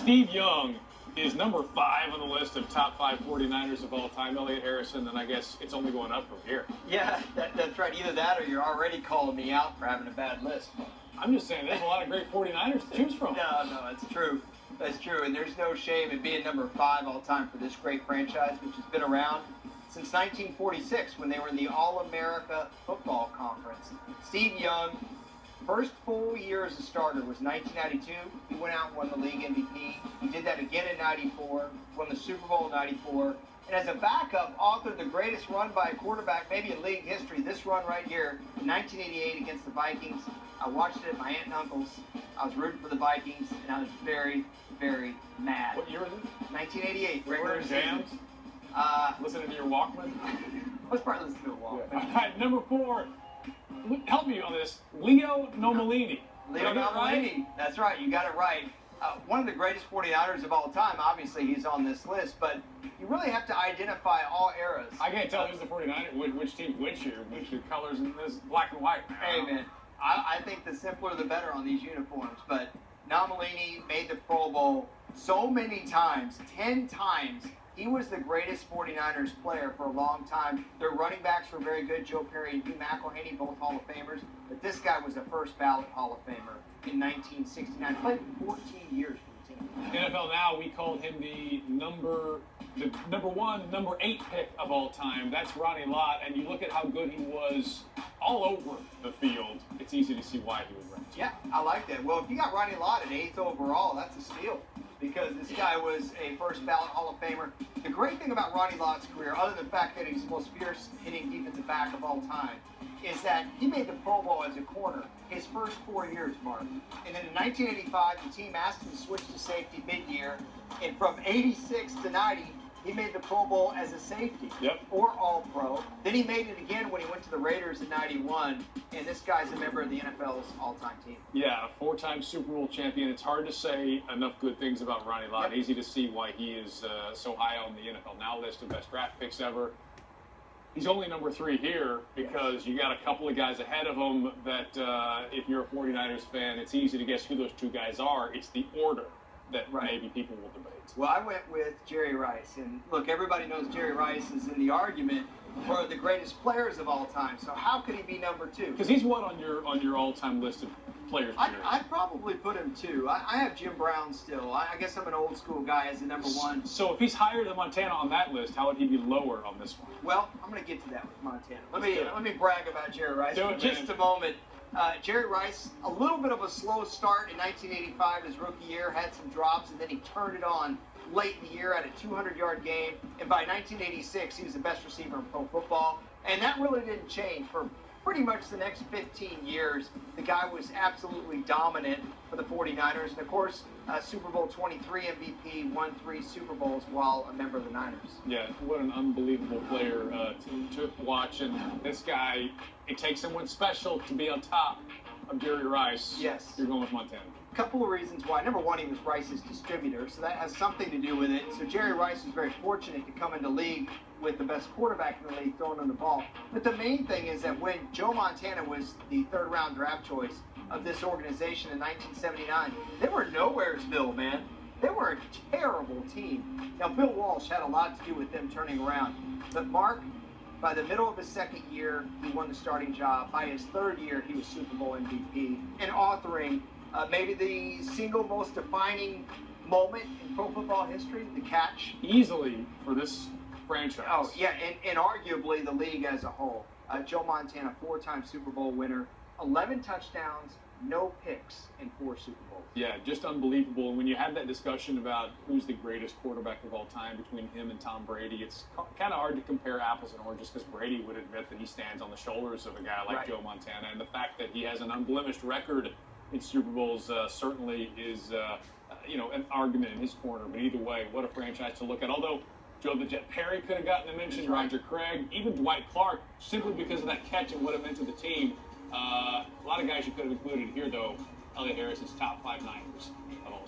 Steve Young is number 5 on the list of top 5 49ers of all time. Elliot Harrison, and I guess it's only going up from here. Yeah, that's right. Either that or you're already calling me out for having a bad list. I'm just saying, there's a lot of great 49ers to choose from. No, that's true. That's true, and there's no shame in being number 5 all time for this great franchise, which has been around since 1946 when they were in the All-America Football Conference. Steve Young, first full year as a starter was 1992. He went out and won the league MVP. He did that again in 94, won the Super Bowl in 94. And as a backup, authored the greatest run by a quarterback maybe in league history, this run right here in 1988 against the Vikings. I watched it at my aunt and uncle's. I was rooting for the Vikings, and I was very, very mad. What year was it? 1988. Regular jams? Listening to your Walkman? I was probably listening to a Walkman. Yeah. All right, number 4. Help me on this. Leo Nomellini. Leo Nomellini. Right? That's right. You got it right. One of the greatest 49ers of all time. Obviously, he's on this list, but you really have to identify all eras. I can't tell who's the 49ers, which team's which year, which the colors in this black and white. Hey, man. I think the simpler the better on these uniforms, but Nomellini made the Pro Bowl so many times, 10 times. He was the greatest 49ers player for a long time. Their running backs were very good, Joe Perry and Hugh McElhenny, both Hall of Famers. But this guy was a first ballot Hall of Famer in 1969. Played 14 years for the team. NFL Now, we called him the number 8 pick of all time. That's Ronnie Lott, and you look at how good he was all over the field. It's easy to see why he was ranked. Yeah, I like that. Well, if you got Ronnie Lott at 8th overall, that's a steal, because this guy was a first ballot Hall of Famer. The great thing about Ronnie Lott's career, other than the fact that he's the most fierce hitting defensive back of all time, is that he made the Pro Bowl as a corner his first 4 years, Mark. And then in 1985, the team asked him to switch to safety mid-year, and from 86 to 90, he made the Pro Bowl as a safety, or All-Pro. Then he made it again when he went to the Raiders in 91, and this guy's a member of the NFL's all-time team. Yeah, a 4-time Super Bowl champion. It's hard to say enough good things about Ronnie Lott. Easy to see why he is so high on the NFL Now list of best draft picks ever. He's only number 3 here because you got a couple of guys ahead of him that if you're a 49ers fan, it's easy to guess who those 2 guys are. It's the order that maybe people will debate. Well, I went with Jerry Rice. And look, everybody knows Jerry Rice is in the argument for the greatest players of all time. So how could he be number 2? Because he's what on your all-time list of players? I'd probably put him 2. I have Jim Brown still. I guess I'm an old school guy as the number 1. So if he's higher than Montana on that list, how would he be lower on this one? Well, I'm going to get to that with Montana. Let me brag about Jerry Rice for just a moment. Jerry Rice, a little bit of a slow start in 1985, his rookie year, had some drops, and then he turned it on late in the year at a 200-yard game. And by 1986, he was the best receiver in pro football. And that really didn't change for pretty much the next 15 years. The guy was absolutely dominant for the 49ers. And, of course, Super Bowl 23 MVP, won 3 Super Bowls while a member of the Niners. Yeah, what an unbelievable player to watch. And this guy, it takes someone special to be on top of Jerry Rice. Yes. You're going with Montana. A couple of reasons why. Number 1, he was Rice's distributor, so that has something to do with it. So Jerry Rice was very fortunate to come into league with the best quarterback in the league throwing on the ball. But the main thing is that when Joe Montana was the 3rd-round draft choice of this organization in 1979, they were nowheresville, man. They were a terrible team. Now, Bill Walsh had a lot to do with them turning around. But Mark, by the middle of his 2nd year, he won the starting job. By his 3rd year, he was Super Bowl MVP and authoring maybe the single most defining moment in pro football history, the catch. Easily for this franchise. Oh, yeah, and arguably the league as a whole. Joe Montana, 4-time Super Bowl winner, 11 touchdowns, no picks in 4 Super Bowls. Yeah, just unbelievable. And when you have that discussion about who's the greatest quarterback of all time between him and Tom Brady, it's kind of hard to compare apples and oranges because Brady would admit that he stands on the shoulders of a guy like Joe Montana. And the fact that he has an unblemished record in Super Bowls certainly is, an argument in his corner. But either way, what a franchise to look at. Although Joe the Jet Perry could have gotten a mention, Roger Craig, even Dwight Clark, simply because of that catch and what it meant to the team. A lot of guys you could have included here, though. Elliot Harrison's top 5 Niners of all